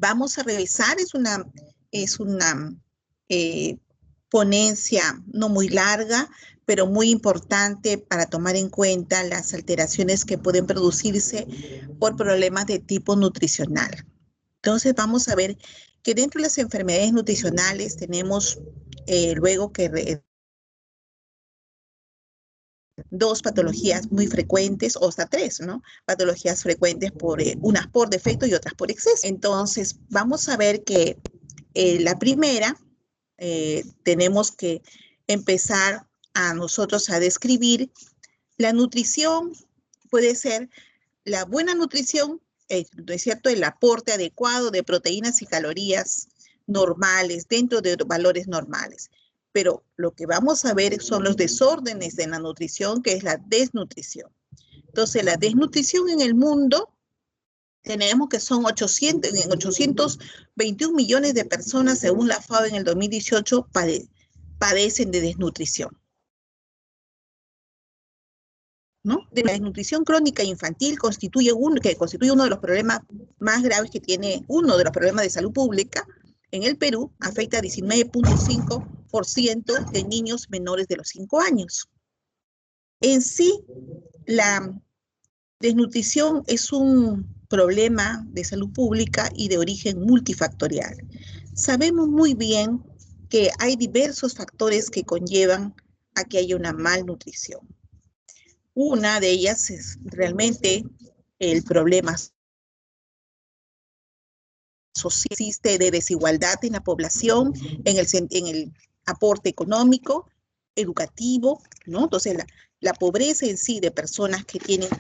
vamos a revisar, es una ponencia no muy larga, pero muy importante para tomar en cuenta las alteraciones que pueden producirse por problemas de tipo nutricional. Entonces vamos a ver que dentro de las enfermedades nutricionales tenemos luego que dos patologías muy frecuentes, o hasta tres, ¿no? Patologías frecuentes, unas por defecto y otras por exceso. Entonces, vamos a ver que la primera, tenemos que empezar a nosotros a describir la nutrición. Puede ser la buena nutrición, ¿no es cierto?, el aporte adecuado de proteínas y calorías normales, dentro de valores normales. Pero lo que vamos a ver son los desórdenes de la nutrición, que es la desnutrición. Entonces, la desnutrición en el mundo, tenemos que son 821 millones de personas, según la FAO en el 2018, padecen de desnutrición, ¿no? De la desnutrición crónica infantil constituye uno de los problemas más graves que tiene, uno de los problemas de salud pública en el Perú. Afecta a 19.5% de niños menores de los 5 años. En sí, la desnutrición es un problema de salud pública y de origen multifactorial. Sabemos muy bien que hay diversos factores que conllevan a que haya una malnutrición. Una de ellas es realmente el problema social. Existe de desigualdad en la población, en el aporte económico, educativo, ¿no? Entonces, la pobreza en sí de personas que tienen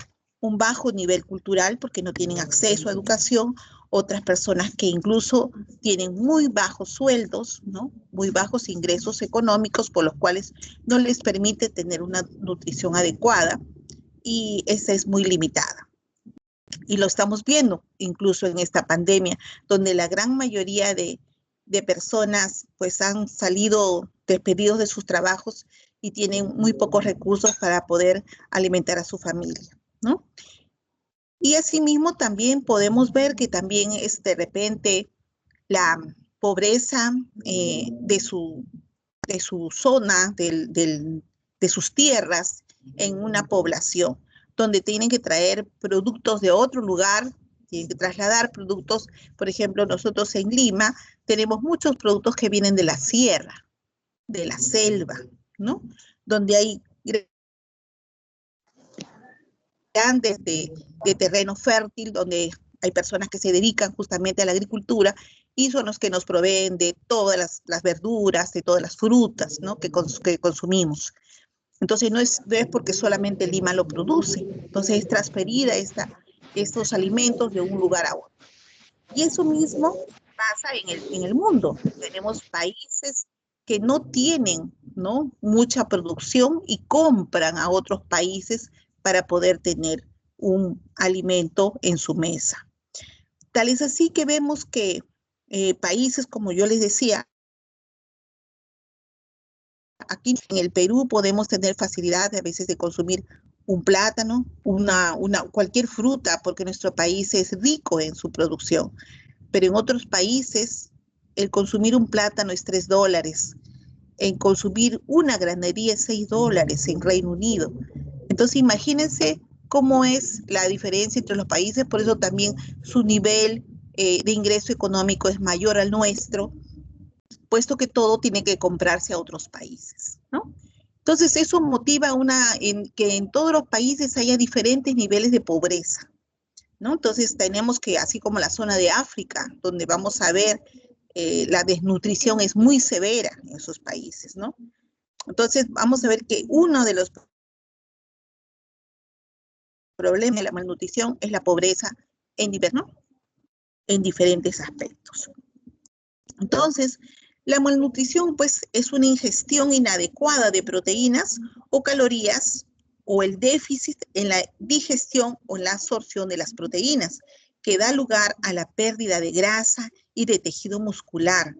un bajo nivel cultural porque no tienen acceso a educación, otras personas que incluso tienen muy bajos sueldos, ¿no? Muy bajos ingresos económicos, por los cuales no les permite tener una nutrición adecuada, y esa es muy limitada. Y lo estamos viendo incluso en esta pandemia, donde la gran mayoría de personas pues han salido despedidos de sus trabajos y tienen muy pocos recursos para poder alimentar a su familia, ¿no? Y asimismo también podemos ver que también es de repente la pobreza de su zona, de sus tierras en una población, donde tienen que traer productos de otro lugar, tienen que trasladar productos. Por ejemplo, nosotros en Lima tenemos muchos productos que vienen de la sierra, de la selva, ¿no? Donde hay grandes de terreno fértil, donde hay personas que se dedican justamente a la agricultura y son los que nos proveen de todas las verduras, de todas las frutas, ¿no?, que consumimos. Entonces, no es porque solamente Lima lo produce, entonces es transferida estos alimentos de un lugar a otro. Y eso mismo pasa en el mundo. Tenemos países que no tienen, ¿no?, mucha producción y compran a otros países para poder tener un alimento en su mesa. Tal es así que vemos que países, como yo les decía, aquí en el Perú podemos tener facilidad a veces de consumir un plátano, cualquier fruta, porque nuestro país es rico en su producción. Pero en otros países, el consumir un plátano es $3, en consumir una granería es $6 en Reino Unido. Entonces, imagínense cómo es la diferencia entre los países, por eso también su nivel de ingreso económico es mayor al nuestro, puesto que todo tiene que comprarse a otros países, ¿no? Entonces, eso motiva que en todos los países haya diferentes niveles de pobreza, ¿no? Entonces, tenemos que, así como la zona de África, donde vamos a ver la desnutrición es muy severa en esos países, ¿no? Entonces, vamos a ver que uno de los problemas de la malnutrición es la pobreza ¿no?, en diferentes aspectos. Entonces, la malnutrición, pues, es una ingestión inadecuada de proteínas o calorías, o el déficit en la digestión o la absorción de las proteínas, que da lugar a la pérdida de grasa y de tejido muscular,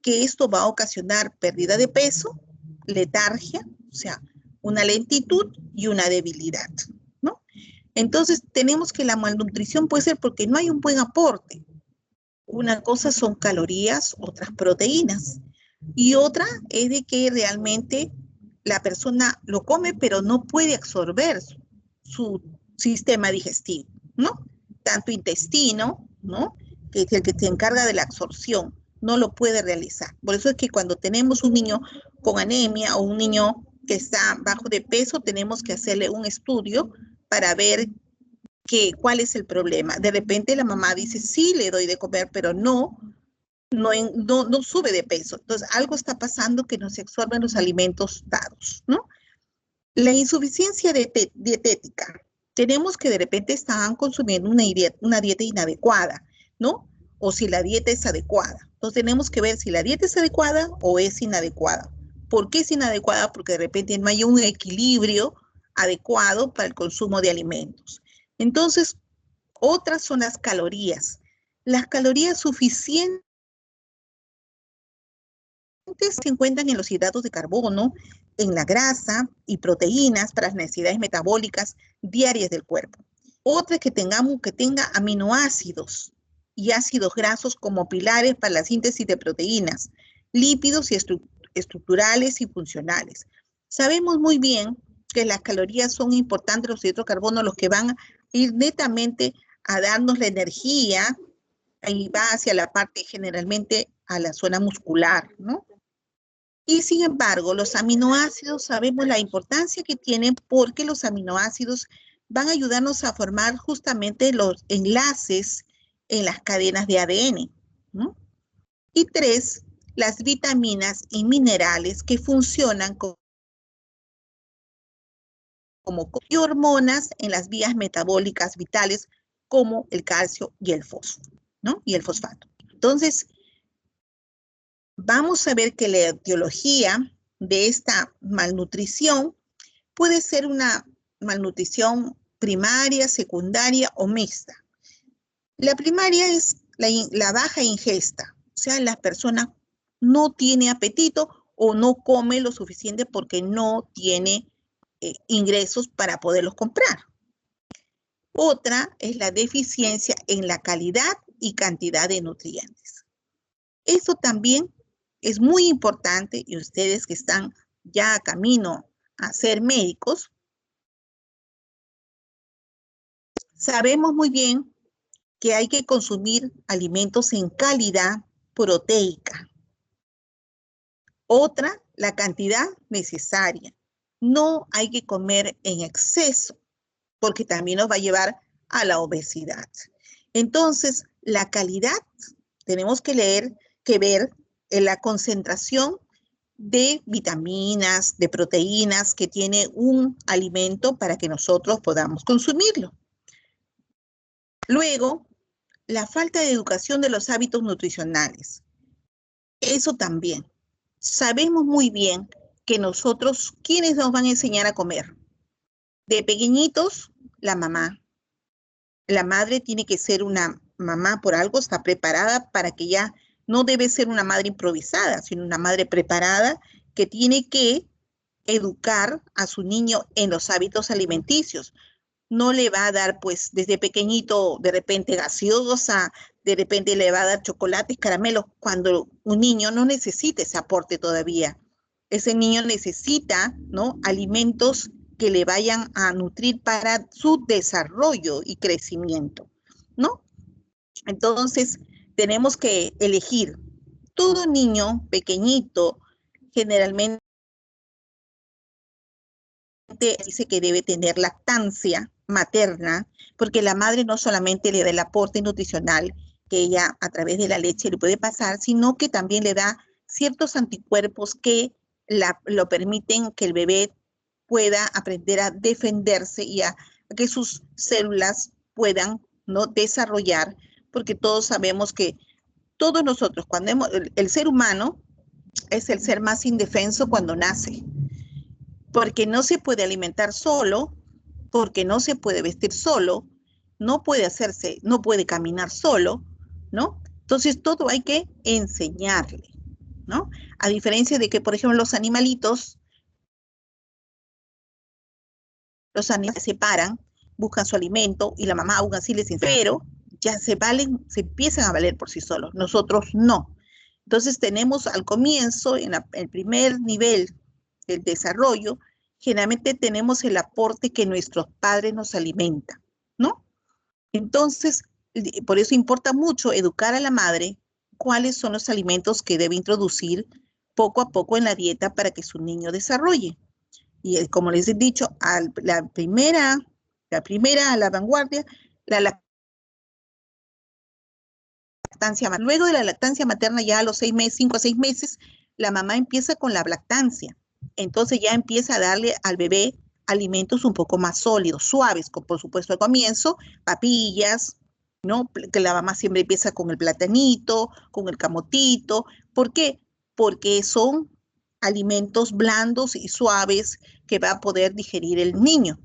que esto va a ocasionar pérdida de peso, letargia, o sea, una lentitud y una debilidad, ¿no? Entonces, tenemos que la malnutrición puede ser porque no hay un buen aporte Una cosa son calorías, otras proteínas. Y otra es de que realmente la persona lo come, pero no puede absorber su sistema digestivo, ¿no? Tanto intestino, ¿no? Que es el que se encarga de la absorción, no lo puede realizar. Por eso es que cuando tenemos un niño con anemia o un niño que está bajo de peso, tenemos que hacerle un estudio para ver cuál es el problema. De repente la mamá dice, sí, le doy de comer, pero no sube de peso. Entonces, algo está pasando que no se absorben los alimentos dados, ¿no? La insuficiencia dietética. Tenemos que de repente están consumiendo una dieta inadecuada, ¿no? O si la dieta es adecuada. Entonces, tenemos que ver si la dieta es adecuada o es inadecuada. ¿Por qué es inadecuada? Porque de repente no hay un equilibrio adecuado para el consumo de alimentos. Entonces, otras son las calorías. Las calorías suficientes se encuentran en los hidratos de carbono, en la grasa y proteínas para las necesidades metabólicas diarias del cuerpo. Otra es que tenga aminoácidos y ácidos grasos como pilares para la síntesis de proteínas, lípidos y estructurales y funcionales. Sabemos muy bien que las calorías son importantes, los hidratos de carbono, los que van a ir netamente a darnos la energía, y va hacia la parte generalmente a la zona muscular, ¿no? Y sin embargo, los aminoácidos sabemos la importancia que tienen porque los aminoácidos van a ayudarnos a formar justamente los enlaces en las cadenas de ADN, ¿no? Y tres, las vitaminas y minerales que funcionan como y hormonas en las vías metabólicas vitales como el calcio y el fósforo, ¿no? Y el fosfato. Entonces, vamos a ver que la etiología de esta malnutrición puede ser una malnutrición primaria, secundaria o mixta. La primaria es la baja ingesta, o sea, la persona no tiene apetito o no come lo suficiente porque no tiene ingresos para poderlos comprar. Otra es la deficiencia en la calidad y cantidad de nutrientes. Eso también es muy importante y ustedes que están ya a camino a ser médicos, sabemos muy bien que hay que consumir alimentos en calidad proteica. Otra, la cantidad necesaria. No hay que comer en exceso, porque también nos va a llevar a la obesidad. Entonces, la calidad, tenemos que ver en la concentración de vitaminas, de proteínas que tiene un alimento para que nosotros podamos consumirlo. Luego, la falta de educación de los hábitos nutricionales. Eso también. Sabemos muy bien que nosotros, ¿quiénes nos van a enseñar a comer? De pequeñitos, la mamá. La madre tiene que ser una mamá por algo, está preparada para que ya no debe ser una madre improvisada, sino una madre preparada que tiene que educar a su niño en los hábitos alimenticios. No le va a dar, pues, desde pequeñito, de repente gaseosa, de repente le va a dar chocolates, caramelos, cuando un niño no necesita ese aporte todavía. Ese niño necesita, ¿no?, alimentos que le vayan a nutrir para su desarrollo y crecimiento, ¿no? Entonces, tenemos que elegir. Todo niño pequeñito generalmente dice que debe tener lactancia materna, porque la madre no solamente le da el aporte nutricional que ella a través de la leche le puede pasar, sino que también le da ciertos anticuerpos que lo permiten que el bebé pueda aprender a defenderse y a que sus células puedan, ¿no?, desarrollar, porque todos sabemos que todos nosotros, cuando el ser humano es el ser más indefenso cuando nace, porque no se puede alimentar solo, porque no se puede vestir solo, no puede caminar solo, ¿no? Entonces todo hay que enseñarle, ¿no? A diferencia de que, por ejemplo, los animalitos se separan, buscan su alimento y la mamá aún así les enseña, pero ya se empiezan a valer por sí solos, nosotros no. Entonces tenemos al comienzo, en el primer nivel del desarrollo, generalmente tenemos el aporte que nuestros padres nos alimentan, ¿no? Entonces, por eso importa mucho educar a la madre cuáles son los alimentos que debe introducir poco a poco en la dieta para que su niño desarrolle. Y como les he dicho, la primera a la vanguardia, la lactancia materna. Luego de la lactancia materna, ya a los 6 meses, 5 a 6 meses, la mamá empieza con la lactancia. Entonces ya empieza a darle al bebé alimentos un poco más sólidos, suaves, por supuesto al comienzo, papillas, ¿no? Que la mamá siempre empieza con el platanito, con el camotito. ¿Por qué? Porque son alimentos blandos y suaves que va a poder digerir el niño,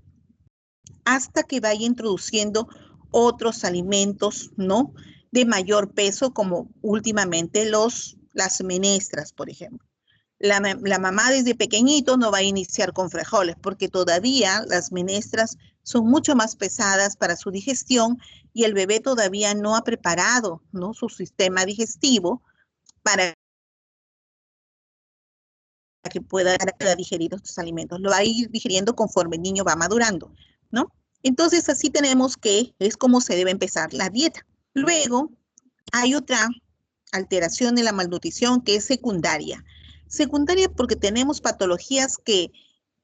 hasta que vaya introduciendo otros alimentos, ¿no? De mayor peso, como últimamente las menestras, por ejemplo. La mamá desde pequeñito no va a iniciar con frijoles, porque todavía las menestras son mucho más pesadas para su digestión y el bebé todavía no ha preparado, ¿no?, su sistema digestivo para que pueda digerir estos alimentos. Lo va a ir digiriendo conforme el niño va madurando, ¿no? Entonces así tenemos que es como se debe empezar la dieta. Luego hay otra alteración de la malnutrición que es secundaria. Secundaria porque tenemos patologías que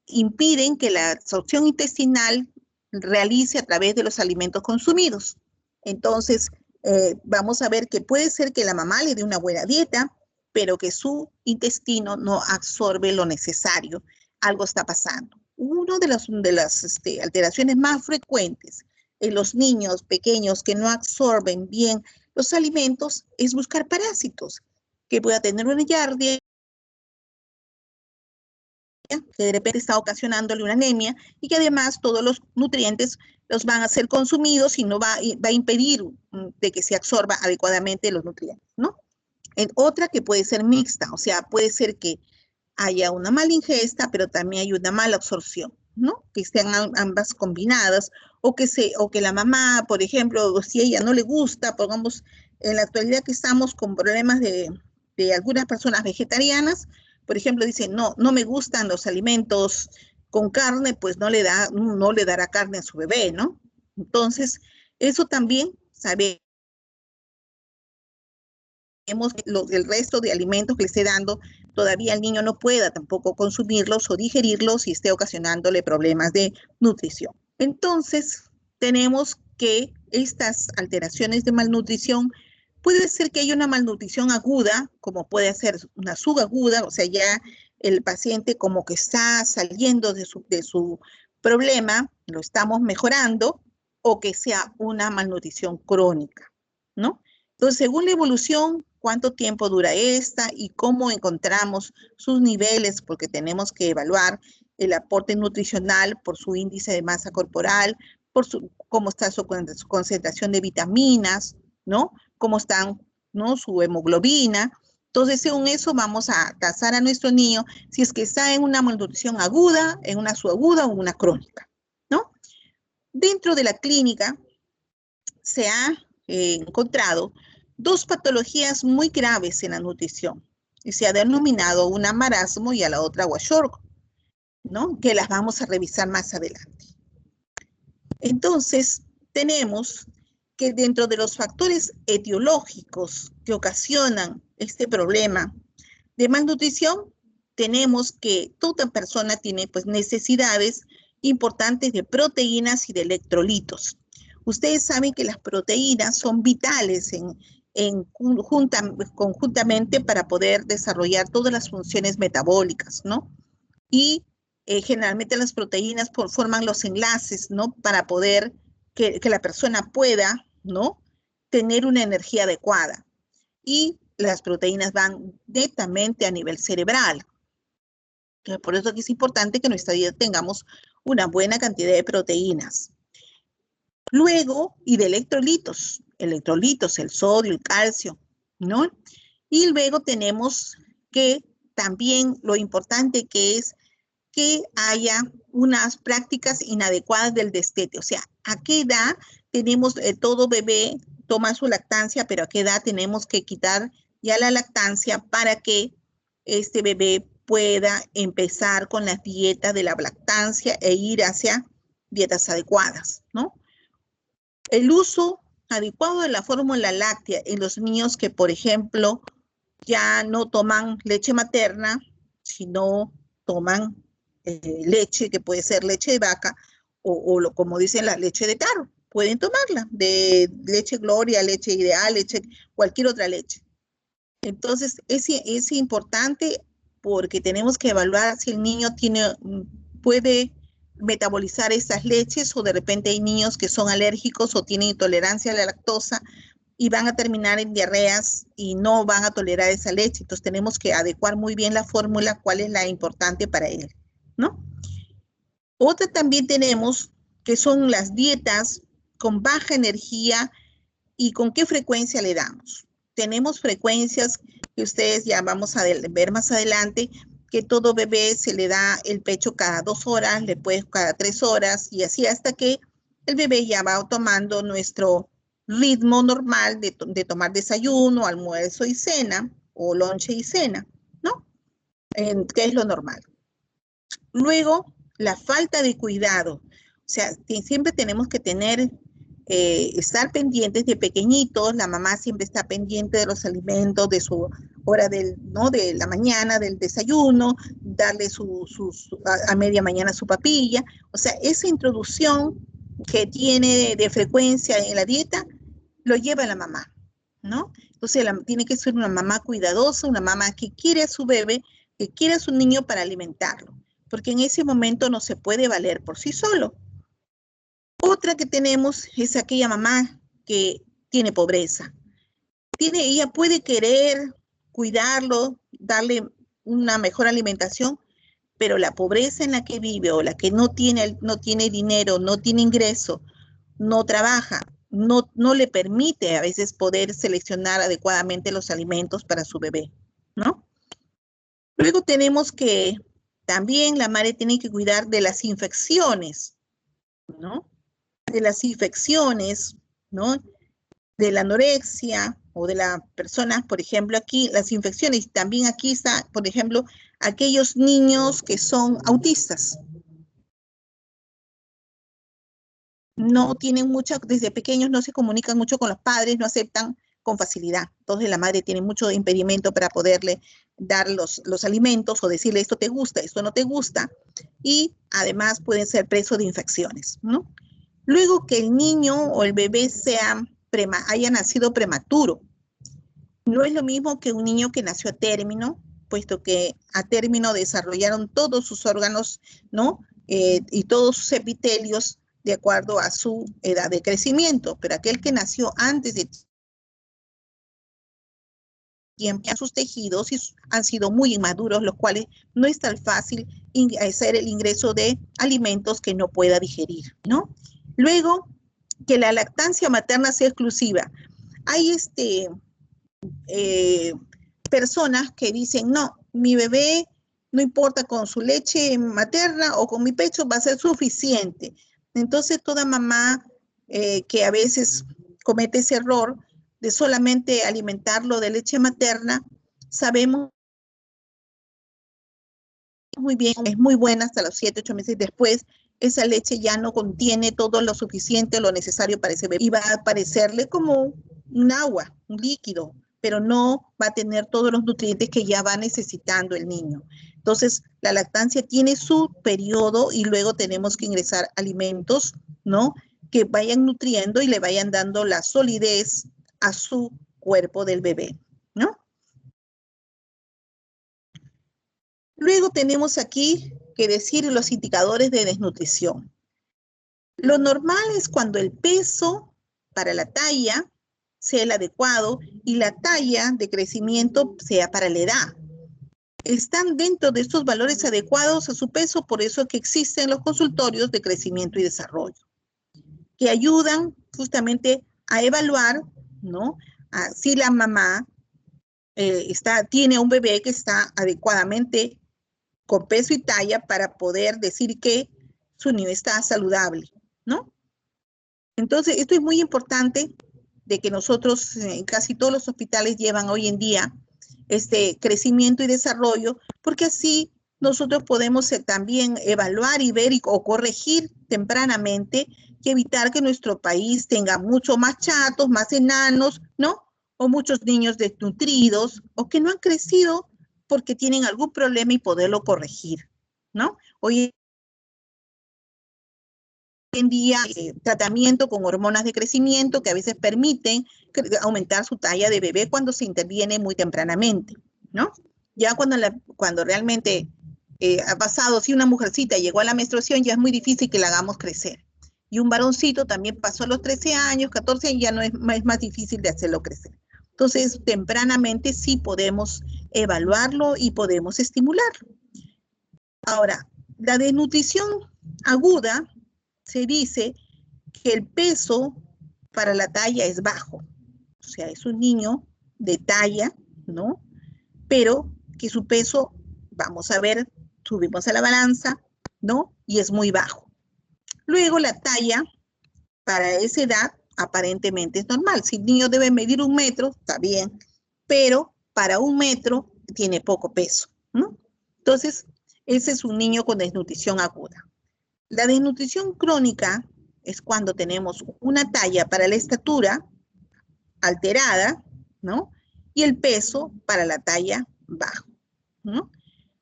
impiden que la absorción intestinal realice a través de los alimentos consumidos. Entonces, vamos a ver que puede ser que la mamá le dé una buena dieta, pero que su intestino no absorbe lo necesario. Algo está pasando. Una de las alteraciones más frecuentes en los niños pequeños que no absorben bien los alimentos es buscar parásitos, que pueda tener una giardia, que de repente está ocasionándole una anemia y que además todos los nutrientes los van a ser consumidos y no va a impedir de que se absorba adecuadamente los nutrientes, ¿no? Otra que puede ser mixta, o sea, puede ser que haya una mala ingesta, pero también hay una mala absorción, ¿no? Que estén ambas combinadas, o que la mamá, por ejemplo, si a ella no le gusta, pongamos, en la actualidad que estamos con problemas de algunas personas vegetarianas, por ejemplo, dicen, no me gustan los alimentos con carne, pues no le dará carne a su bebé, ¿no? Entonces, eso también sabemos el resto de alimentos que le esté dando, todavía el niño no pueda tampoco consumirlos o digerirlos y esté ocasionándole problemas de nutrición. Entonces, tenemos que estas alteraciones de malnutrición, puede ser que haya una malnutrición aguda, como puede ser una subaguda, o sea, ya el paciente como que está saliendo de su problema, lo estamos mejorando, o que sea una malnutrición crónica, ¿no? Entonces, según la evolución, cuánto tiempo dura esta y cómo encontramos sus niveles, porque tenemos que evaluar el aporte nutricional por su índice de masa corporal, por cómo está su concentración de vitaminas, ¿no? Cómo están, ¿no?, su hemoglobina. Entonces, según eso, vamos a tasar a nuestro niño si es que está en una malnutrición aguda, en una subaguda o una crónica, ¿no? Dentro de la clínica se ha encontrado dos patologías muy graves en la nutrición y se ha denominado una marasmo y a la otra kwashiorkor, ¿no?, que las vamos a revisar más adelante. Entonces, tenemos que dentro de los factores etiológicos que ocasionan este problema de malnutrición, tenemos que toda persona tiene pues necesidades importantes de proteínas y de electrolitos. Ustedes saben que las proteínas son vitales conjuntamente para poder desarrollar todas las funciones metabólicas, ¿no? Y generalmente las proteínas forman los enlaces, ¿no?, para poder que la persona pueda, ¿no?, tener una energía adecuada. Y las proteínas van netamente a nivel cerebral. Por eso es importante que en nuestra dieta tengamos una buena cantidad de proteínas. Luego, y de electrolitos, el sodio, el calcio, ¿no? Y luego tenemos que también lo importante que es que haya unas prácticas inadecuadas del destete. O sea, ¿a qué edad tenemos todo bebé toma su lactancia, pero a qué edad tenemos que quitar ya la lactancia para que este bebé pueda empezar con las dietas de la lactancia e ir hacia dietas adecuadas, ¿no? El uso adecuado de la fórmula láctea en los niños que, por ejemplo, ya no toman leche materna, sino toman leche, que puede ser leche de vaca, como dicen, la leche de taro. Pueden tomarla, de leche Gloria, leche Ideal, leche, cualquier otra leche. Entonces, es importante porque tenemos que evaluar si el niño puede metabolizar esas leches, o de repente hay niños que son alérgicos o tienen intolerancia a la lactosa y van a terminar en diarreas y no van a tolerar esa leche. Entonces tenemos que adecuar muy bien la fórmula, cuál es la importante para él, ¿no? Otra también tenemos que son las dietas con baja energía y con qué frecuencia le damos. Tenemos frecuencias que ustedes ya vamos a ver más adelante, que todo bebé se le da el pecho cada 2 horas, después cada 3 horas, y así hasta que el bebé ya va tomando nuestro ritmo normal de tomar desayuno, almuerzo y cena, o lonche y cena, ¿no? Que es lo normal. Luego, la falta de cuidado. O sea, siempre tenemos que estar pendientes de pequeñitos. La mamá siempre está pendiente de los alimentos, de su hora de la mañana, del desayuno, darle a media mañana su papilla. O sea, esa introducción que tiene de frecuencia en la dieta, lo lleva la mamá, ¿no? Entonces tiene que ser una mamá cuidadosa, una mamá que quiere a su bebé, que quiere a su niño para alimentarlo, porque en ese momento no se puede valer por sí solo. Otra que tenemos es aquella mamá que tiene pobreza. Ella puede querer cuidarlo, darle una mejor alimentación, pero la pobreza en la que vive, o la que no tiene dinero, no tiene ingreso, no trabaja, no le permite a veces poder seleccionar adecuadamente los alimentos para su bebé, ¿no? Luego tenemos que también la madre tiene que cuidar de las infecciones, ¿no? De las infecciones, ¿no? De la anorexia o de las personas, por ejemplo, aquí las infecciones. También aquí está, por ejemplo, aquellos niños que son autistas. No tienen desde pequeños no se comunican mucho con los padres, no aceptan con facilidad. Entonces la madre tiene mucho impedimento para poderle dar los alimentos o decirle esto te gusta, esto no te gusta. Y además pueden ser presos de infecciones, ¿no? Luego que el niño o el bebé haya nacido prematuro. No es lo mismo que un niño que nació a término, puesto que a término desarrollaron todos sus órganos, ¿no? Y todos sus epitelios de acuerdo a su edad de crecimiento, pero aquel que nació antes de tiempo, sus tejidos han sido muy inmaduros, los cuales no es tan fácil hacer el ingreso de alimentos que no pueda digerir, ¿no? Luego, que la lactancia materna sea exclusiva. Hay personas que dicen, no, mi bebé, no importa con su leche materna o con mi pecho, va a ser suficiente. Entonces, toda mamá que a veces comete ese error de solamente alimentarlo de leche materna, sabemos muy bien, es muy buena hasta los 7, 8 meses después. Esa leche ya no contiene todo lo suficiente, lo necesario para ese bebé. Y va a parecerle como un agua, un líquido, pero no va a tener todos los nutrientes que ya va necesitando el niño. Entonces, la lactancia tiene su periodo y luego tenemos que ingresar alimentos, ¿no? Que vayan nutriendo y le vayan dando la solidez a su cuerpo del bebé, ¿no? Luego tenemos aquí que decir los indicadores de desnutrición. Lo normal es cuando el peso para la talla sea el adecuado y la talla de crecimiento sea para la edad. Están dentro de estos valores adecuados a su peso, por eso que existen los consultorios de crecimiento y desarrollo, que ayudan justamente a evaluar, ¿no? Si la mamá tiene un bebé que está adecuadamente con peso y talla para poder decir que su niño está saludable, ¿no? Entonces, esto es muy importante de que nosotros casi todos los hospitales llevan hoy en día este crecimiento y desarrollo, porque así nosotros podemos también evaluar y ver o corregir tempranamente y evitar que nuestro país tenga mucho más chatos, más enanos, ¿no? O muchos niños desnutridos o que no han crecido porque tienen algún problema y poderlo corregir, ¿no? Hoy en día tratamiento con hormonas de crecimiento que a veces permiten aumentar su talla de bebé cuando se interviene muy tempranamente, ¿no? Ya cuando realmente ha pasado, si una mujercita llegó a la menstruación, ya es muy difícil que la hagamos crecer. Y un varoncito también pasó los 13 años, 14 años, ya no es más difícil de hacerlo crecer. Entonces, tempranamente sí podemos evaluarlo y podemos estimularlo. Ahora, la desnutrición aguda se dice que el peso para la talla es bajo. O sea, es un niño de talla, ¿no? Pero que su peso, vamos a ver, subimos a la balanza, ¿no? Y es muy bajo. Luego la talla para esa edad aparentemente es normal. Si el niño debe medir 1 metro, está bien, pero para 1 metro tiene poco peso, ¿no? Entonces, ese es un niño con desnutrición aguda. La desnutrición crónica es cuando tenemos una talla para la estatura alterada, ¿no? Y el peso para la talla bajo, ¿no?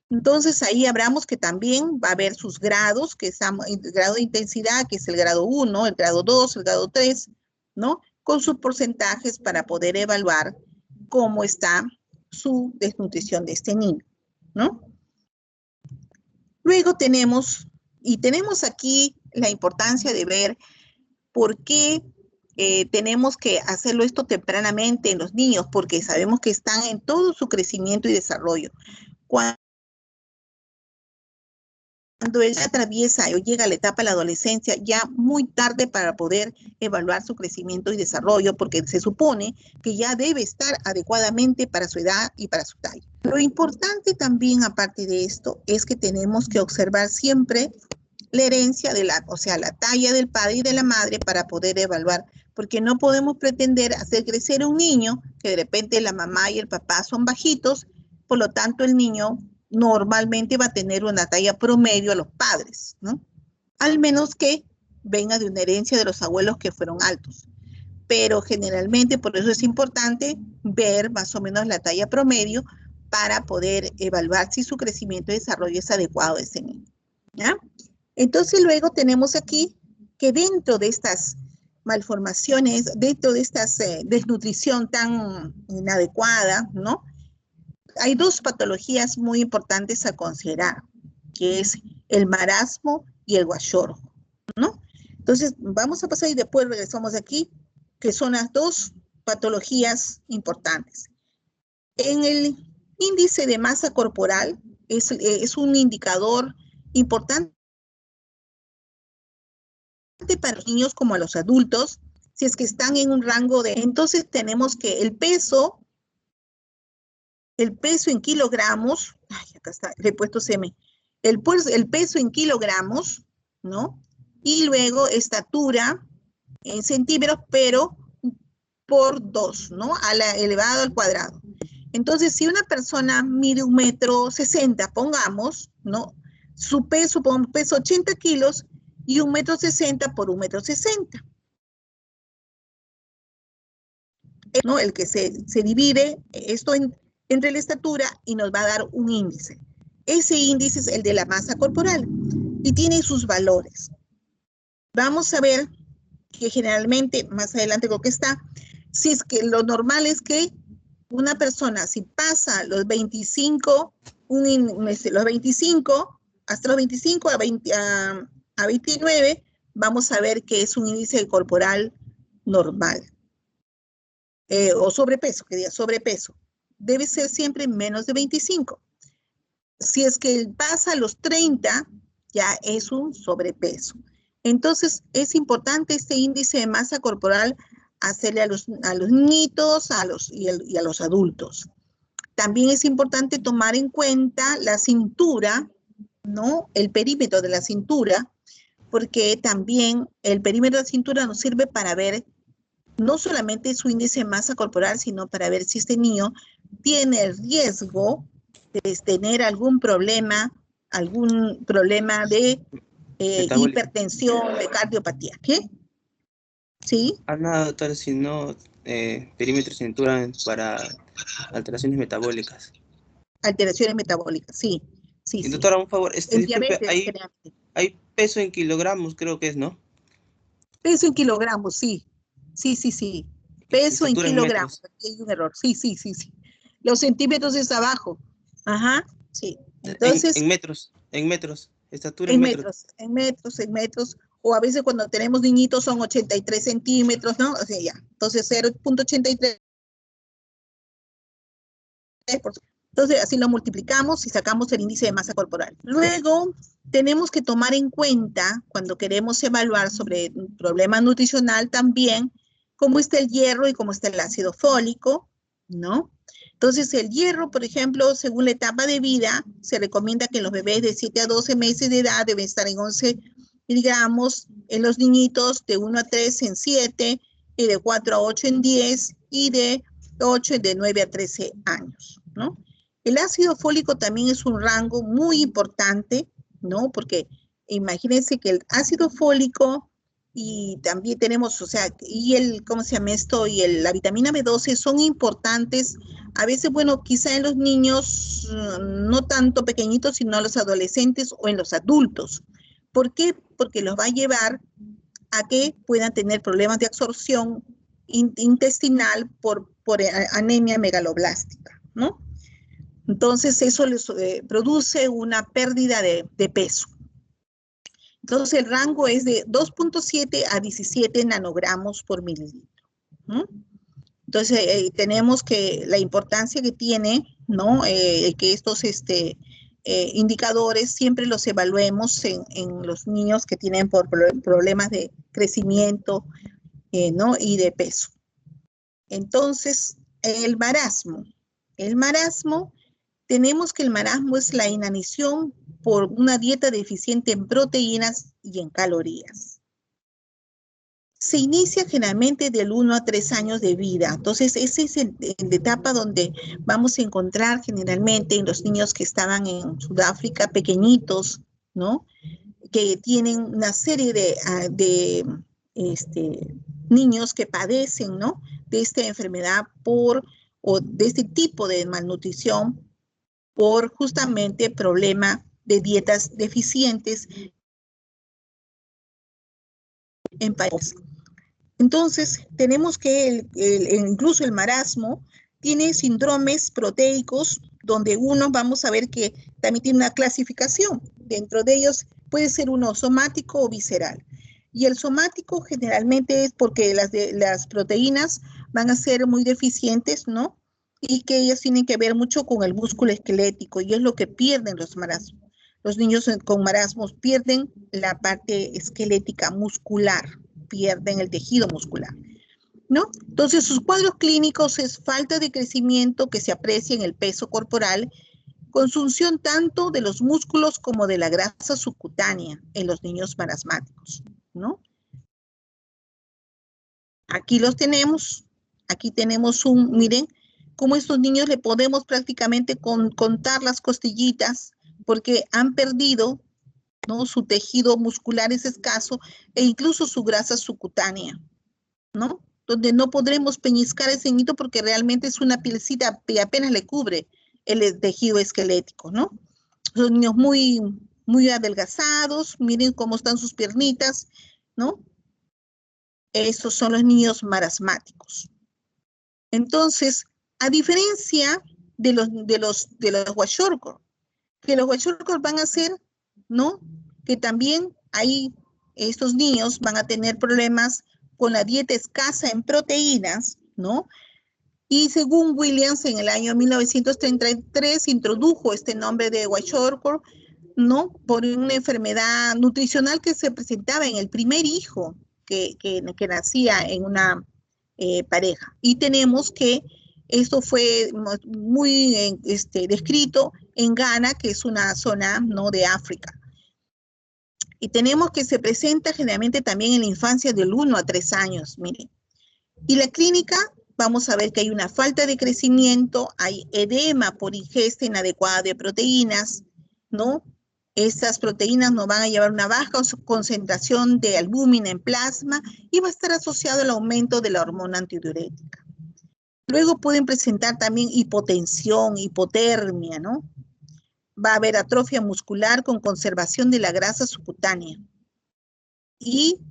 Entonces ahí hablamos que también va a haber sus grados, que es el grado de intensidad, que es el grado 1, el grado 2, el grado 3, ¿no? Con sus porcentajes para poder evaluar cómo está su desnutrición de este niño, ¿no? Luego tenemos aquí la importancia de ver por qué tenemos que hacerlo esto tempranamente en los niños, porque sabemos que están en todo su crecimiento y desarrollo. Cuando él atraviesa o llega a la etapa de la adolescencia, ya muy tarde para poder evaluar su crecimiento y desarrollo, porque se supone que ya debe estar adecuadamente para su edad y para su talla. Lo importante también, aparte de esto, es que tenemos que observar siempre la herencia o sea, la talla del padre y de la madre para poder evaluar, porque no podemos pretender hacer crecer un niño que de repente la mamá y el papá son bajitos, por lo tanto el niño normalmente va a tener una talla promedio a los padres, ¿no? Al menos que venga de una herencia de los abuelos que fueron altos. Pero generalmente, por eso es importante ver más o menos la talla promedio para poder evaluar si su crecimiento y desarrollo es adecuado de ese niño, ¿ya? Entonces luego tenemos aquí que dentro de estas malformaciones, dentro de esta desnutrición tan inadecuada, ¿no? Hay 2 patologías muy importantes a considerar, que es el marasmo y el guayoro, ¿no? Entonces, vamos a pasar y después regresamos aquí, que son las 2 patologías importantes. En el índice de masa corporal, es un indicador importante para los niños como a los adultos, si es que están en un rango de... Entonces, tenemos que el peso en kilogramos, ay, acá está, le he puesto semi, el peso en kilogramos, ¿no? Y luego estatura en centímetros, pero por 2, ¿no? Elevado al cuadrado. Entonces, si una persona mide 1,60 m, pongamos, ¿no? Su peso, peso 80 kilos y 1,60 m por 1,60 m. ¿No? El que se divide esto entre la estatura y nos va a dar un índice. Ese índice es el de la masa corporal y tiene sus valores. Vamos a ver que generalmente, más adelante creo que está, si es que lo normal es que una persona, si pasa los 25, los 25, hasta los 25 a 29, vamos a ver que es un índice corporal normal. O sobrepeso, que diga sobrepeso. Debe ser siempre menos de 25. Si es que pasa los 30, ya es un sobrepeso. Entonces, es importante este índice de masa corporal hacerle a los niñitos y a los adultos. También es importante tomar en cuenta la cintura, ¿no? El perímetro de la cintura, porque también el perímetro de la cintura nos sirve para ver no solamente su índice de masa corporal, sino para ver si este niño tiene el riesgo de tener algún problema de Metabólico. hipertensión, de cardiopatía. ¿Qué? ¿Sí? Nada, doctor, sino perímetro cintura para alteraciones metabólicas. Alteraciones metabólicas, sí, sí, Y sí. doctora, un favor, En disculpe, diabetes, generalmente. hay peso en kilogramos, creo que es, ¿no? Peso en kilogramos, sí. Sí, sí, sí. Y Peso en estatura en kilogramos. metros. Aquí hay un error. Sí, sí, sí, sí. Los centímetros es abajo. Ajá, sí. Entonces, En metros, estatura en metros. en metros. O a veces cuando tenemos niñitos son 83 centímetros, ¿no? O sea, ya. Entonces, 0.83. Entonces, así lo multiplicamos y sacamos el índice de masa corporal. Luego, tenemos que tomar en cuenta, cuando queremos evaluar sobre un problema nutricional también, cómo está el hierro y cómo está el ácido fólico, ¿no? Entonces, el hierro, por ejemplo, según la etapa de vida, se recomienda que los bebés de 7 a 12 meses de edad deben estar en 11 miligramos, en los niñitos de 1 a 3 en 7, y de 4 a 8 en 10, y de 8 de 9 a 13 años, ¿no? El ácido fólico también es un rango muy importante, ¿no? Porque imagínense que el ácido fólico y también tenemos, o sea, y el, ¿cómo se llama esto? Y la vitamina B12 son importantes. A veces, bueno, quizá en los niños, no tanto pequeñitos, sino en los adolescentes o en los adultos. ¿Por qué? Porque los va a llevar a que puedan tener problemas de absorción intestinal por anemia megaloblástica, ¿no? Entonces eso les produce una pérdida de peso. Entonces el rango es de 2.7 a 17 nanogramos por mililitro, ¿no? Entonces tenemos que la importancia que tiene, ¿no? Que estos indicadores siempre los evaluemos en los niños que tienen problemas de crecimiento, ¿no? Y de peso. Entonces, el marasmo. El marasmo, tenemos que el marasmo es la inanición por una dieta deficiente en proteínas y en calorías. Se inicia generalmente del 1 a 3 años de vida. Entonces, esa es la etapa donde vamos a encontrar generalmente en los niños que estaban en Sudáfrica, pequeñitos, ¿no? Que tienen una serie de niños que padecen, ¿no? De esta enfermedad o de este tipo de malnutrición por justamente problema de dietas deficientes en países. Entonces, tenemos que incluso el marasmo tiene síndromes proteicos donde uno, vamos a ver que también tiene una clasificación. Dentro de ellos puede ser uno somático o visceral. Y el somático generalmente es porque las proteínas van a ser muy deficientes, ¿no? Y que ellas tienen que ver mucho con el músculo esquelético y es lo que pierden los marasmos. Los niños con marasmos pierden la parte esquelética muscular, pierden el tejido muscular, ¿no? Entonces, sus cuadros clínicos es falta de crecimiento que se aprecia en el peso corporal, consunción tanto de los músculos como de la grasa subcutánea en los niños marasmáticos, ¿no? Aquí los tenemos, aquí tenemos miren, cómo estos niños le podemos prácticamente contar las costillitas porque han perdido, ¿no? Su tejido muscular es escaso e incluso su grasa subcutánea, ¿no? Donde no podremos peñiscar ese niñito porque realmente es una pielcita que apenas le cubre el tejido esquelético, ¿no? Son niños muy, muy adelgazados, miren cómo están sus piernitas, ¿no? Estos son los niños marasmáticos. Entonces, a diferencia de los kwashiorkor, que los kwashiorkor van a ser, ¿no? Que también ahí estos niños van a tener problemas con la dieta escasa en proteínas, ¿no? Y según Williams, en el año 1933 introdujo este nombre de kwashiorkor, ¿no? Por una enfermedad nutricional que se presentaba en el primer hijo que nacía en una pareja. Y tenemos que esto fue muy descrito en Ghana, que es una zona, ¿no? De África. Y tenemos que se presenta generalmente también en la infancia del 1 a 3 años, miren. Y la clínica, vamos a ver que hay una falta de crecimiento, hay edema por ingesta inadecuada de proteínas, ¿no? Estas proteínas nos van a llevar una baja concentración de albúmina en plasma y va a estar asociado al aumento de la hormona antidiurética. Luego pueden presentar también hipotensión, hipotermia, ¿no? Va a haber atrofia muscular con conservación de la grasa subcutánea. Y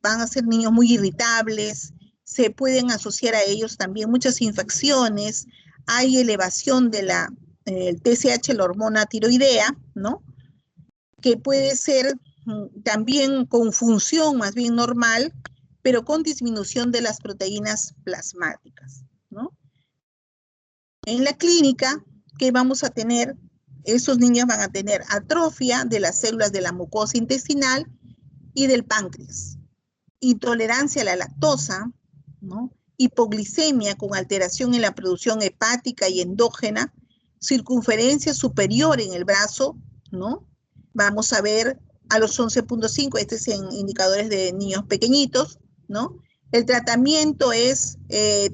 van a ser niños muy irritables, se pueden asociar a ellos también muchas infecciones, hay elevación de el TSH, la hormona tiroidea, ¿no? Que puede ser también con función más bien normal, pero con disminución de las proteínas plasmáticas, ¿no? En la clínica, ¿qué vamos a tener? Esos niños van a tener atrofia de las células de la mucosa intestinal y del páncreas, intolerancia a la lactosa, ¿no? Hipoglicemia con alteración en la producción hepática y endógena, circunferencia superior en el brazo, ¿no? Vamos a ver a los 11.5, este es en indicadores de niños pequeñitos, ¿no? El tratamiento es,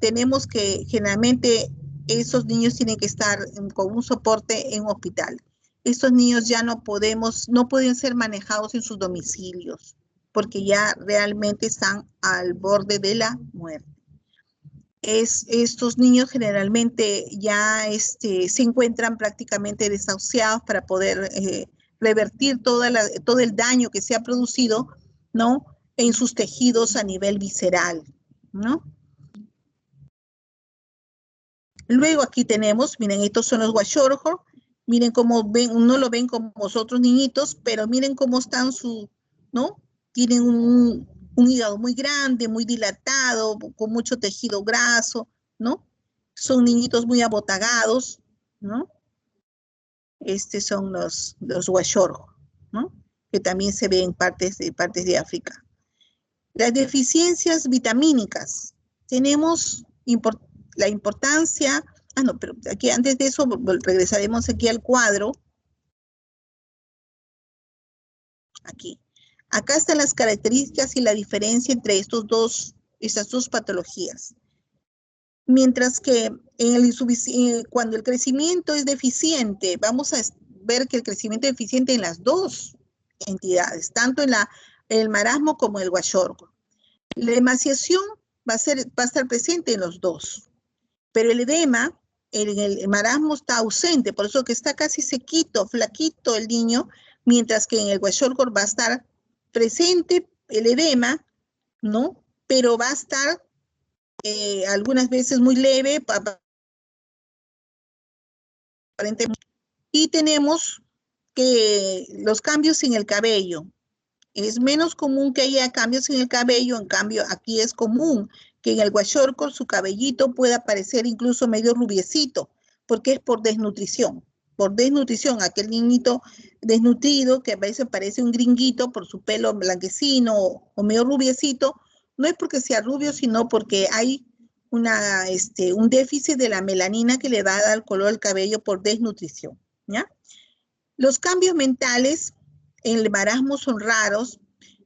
tenemos que generalmente esos niños tienen que estar con un soporte en hospital. Estos niños ya no pueden ser manejados en sus domicilios, porque ya realmente están al borde de la muerte. Estos niños generalmente ya se encuentran prácticamente desahuciados para poder revertir todo el daño que se ha producido, ¿no? En sus tejidos a nivel visceral, ¿no? Luego aquí tenemos, miren, estos son los Kwashiorkor, miren cómo ven, no lo ven como los otros niñitos, pero miren cómo están ¿no? Tienen un hígado muy grande, muy dilatado, con mucho tejido graso, ¿no? Son niñitos muy abotagados, ¿no? Estos son los Kwashiorkor, ¿no? Que también se ven en partes de África. Las deficiencias vitamínicas. Tenemos la importancia, no, pero aquí antes de eso regresaremos aquí al cuadro. Aquí. Acá están las características y la diferencia entre estas dos patologías. Mientras que cuando el crecimiento es deficiente, vamos a ver que el crecimiento es deficiente en las dos entidades, tanto en el marasmo como el Kwashiorkor. La emaciación va a estar presente en los dos, pero el edema, el marasmo está ausente, por eso que está casi sequito, flaquito el niño, mientras que en el Kwashiorkor va a estar presente el edema, ¿no? Pero va a estar algunas veces muy leve, aparentemente. Y tenemos que los cambios en el cabello. Es menos común que haya cambios en el cabello, en cambio aquí es común que en el Kwashiorkor su cabellito pueda parecer incluso medio rubiecito, porque es por desnutrición. Por desnutrición, aquel niñito desnutrido que a veces parece un gringuito por su pelo blanquecino o medio rubiecito, no es porque sea rubio, sino porque hay un déficit de la melanina que le va a dar el color del cabello por desnutrición, ¿ya? Los cambios mentales en el marasmo son raros,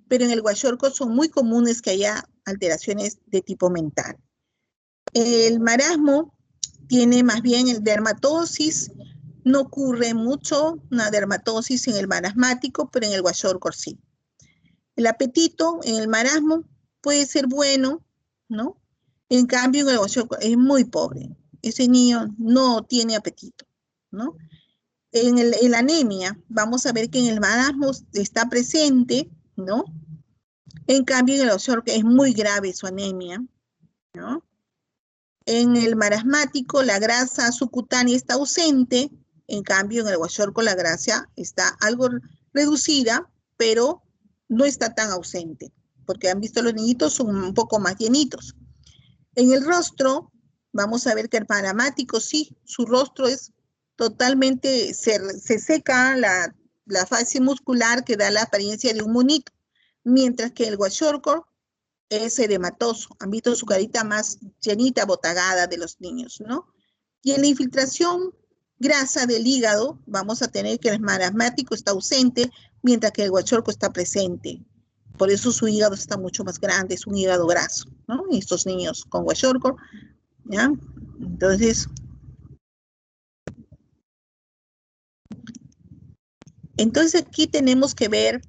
pero en el Kwashiorkor son muy comunes que haya alteraciones de tipo mental. El marasmo tiene más bien el dermatosis, no ocurre mucho una dermatosis en el marasmático, pero en el Kwashiorkor sí. El apetito en el marasmo puede ser bueno, ¿no? En cambio en el Kwashiorkor es muy pobre. Ese niño no tiene apetito, ¿no? En la anemia, vamos a ver que en el marasmo está presente, ¿no? En cambio, en el Kwashiorkor es muy grave su anemia, ¿no? En el marasmático, la grasa subcutánea está ausente, en cambio, en el Kwashiorkor la grasa está algo reducida, pero no está tan ausente, porque han visto los niñitos son un poco más llenitos. En el rostro, vamos a ver que el paramático sí, su rostro es totalmente, se seca la fase muscular que da la apariencia de un monito, mientras que el Kwashiorkor es edematoso. Han visto su carita más llenita, botagada de los niños, ¿no? Y en la infiltración grasa del hígado, vamos a tener que el marasmático está ausente, mientras que el Kwashiorkor está presente. Por eso su hígado está mucho más grande, es un hígado graso, ¿no? Y estos niños con kwashiorkor, ¿ya? Entonces aquí tenemos que ver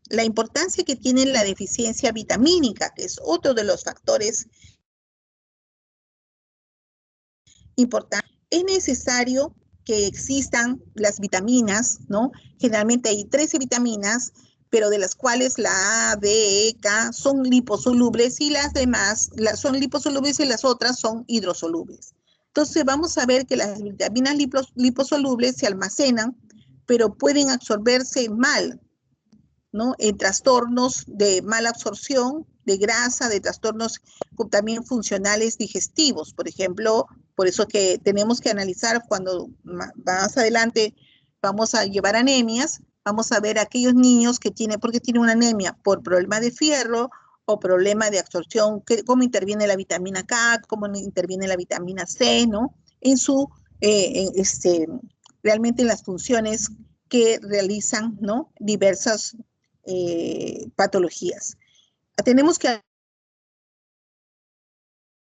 la importancia que tiene la deficiencia vitamínica, que es otro de los factores importantes. Es necesario que existan las vitaminas, ¿no? Generalmente hay 13 vitaminas, pero de las cuales la A, D, E, K son liposolubles y las demás son liposolubles y las otras son hidrosolubles. Entonces vamos a ver que las vitaminas liposolubles se almacenan, pero pueden absorberse mal, ¿no? En trastornos de mala absorción de grasa, de trastornos también funcionales digestivos, por ejemplo. Por eso que tenemos que analizar cuando más adelante vamos a llevar anemias, vamos a ver a aquellos niños que tienen, porque tienen una anemia por problema de fierro o problema de absorción, cómo interviene la vitamina K, cómo interviene la vitamina C, ¿no? En su, realmente en las funciones que realizan, ¿no? Diversas patologías. Tenemos que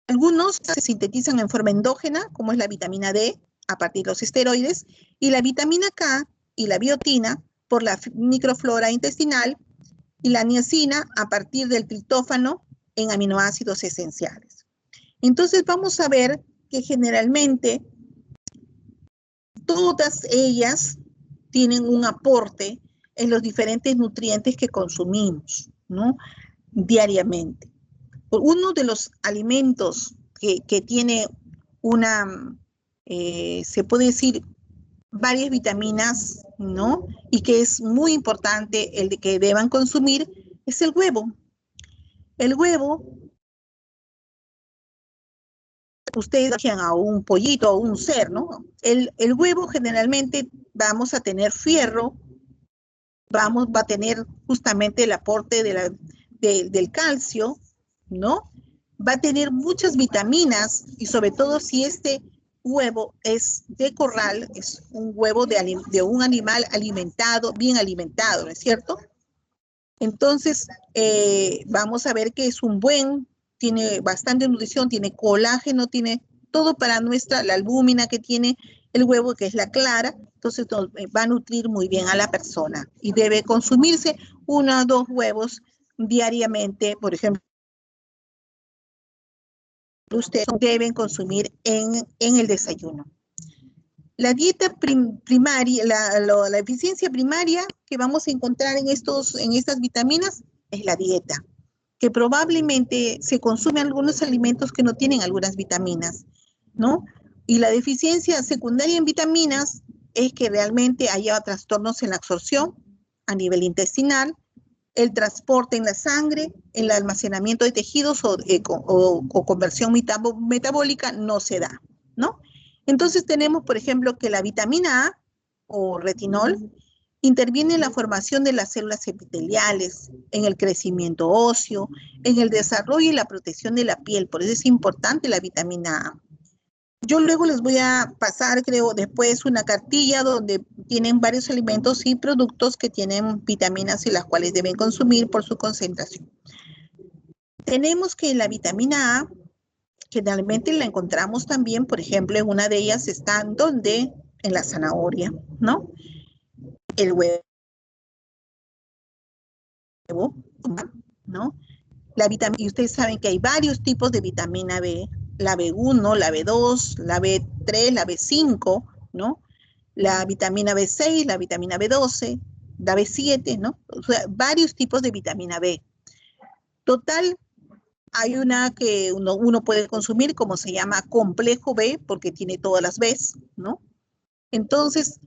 algunos se sintetizan en forma endógena, como es la vitamina D, a partir de los esteroides, y la vitamina K y la biotina por la microflora intestinal, y la niacina a partir del triptófano en aminoácidos esenciales. Entonces vamos a ver que generalmente todas ellas tienen un aporte en los diferentes nutrientes que consumimos, ¿no? Diariamente. Uno de los alimentos que tiene una, se puede decir, varias vitaminas, ¿no? Y que es muy importante el de que deban consumir, es el huevo. El huevo, ustedes dejan a un pollito o un cerdo, ¿no? El huevo generalmente vamos a tener fierro, va a tener justamente el aporte del calcio, ¿no? Va a tener muchas vitaminas y sobre todo si este huevo es de corral, es un huevo de un animal alimentado, bien alimentado, ¿no es cierto? Entonces, vamos a ver que es tiene bastante nutrición, tiene colágeno, tiene todo para la albúmina que tiene el huevo, que es la clara, entonces va a nutrir muy bien a la persona y debe consumirse 1 o 2 huevos diariamente, por ejemplo. Ustedes deben consumir en el desayuno. La dieta primaria, la eficiencia primaria que vamos a encontrar en estas vitaminas es la dieta, que probablemente se consumen algunos alimentos que no tienen algunas vitaminas, ¿no? Y la deficiencia secundaria en vitaminas es que realmente haya trastornos en la absorción a nivel intestinal, el transporte en la sangre, el almacenamiento de tejidos o conversión metabólica no se da, ¿no? Entonces tenemos, por ejemplo, que la vitamina A o retinol interviene en la formación de las células epiteliales, en el crecimiento óseo, en el desarrollo y la protección de la piel. Por eso es importante la vitamina A. Yo luego les voy a pasar, creo, después una cartilla donde tienen varios alimentos y productos que tienen vitaminas y las cuales deben consumir por su concentración. Tenemos que la vitamina A, generalmente la encontramos también, por ejemplo, en una de ellas está ¿dónde? En la zanahoria, ¿no? El huevo, ¿no? Y ustedes saben que hay varios tipos de vitamina B, la B1, la B2, la B3, la B5, ¿no? La vitamina B6, la vitamina B12, la B7, ¿no? O sea, varios tipos de vitamina B. Total, hay una que uno puede consumir, como se llama complejo B, porque tiene todas las Bs, ¿no? Entonces,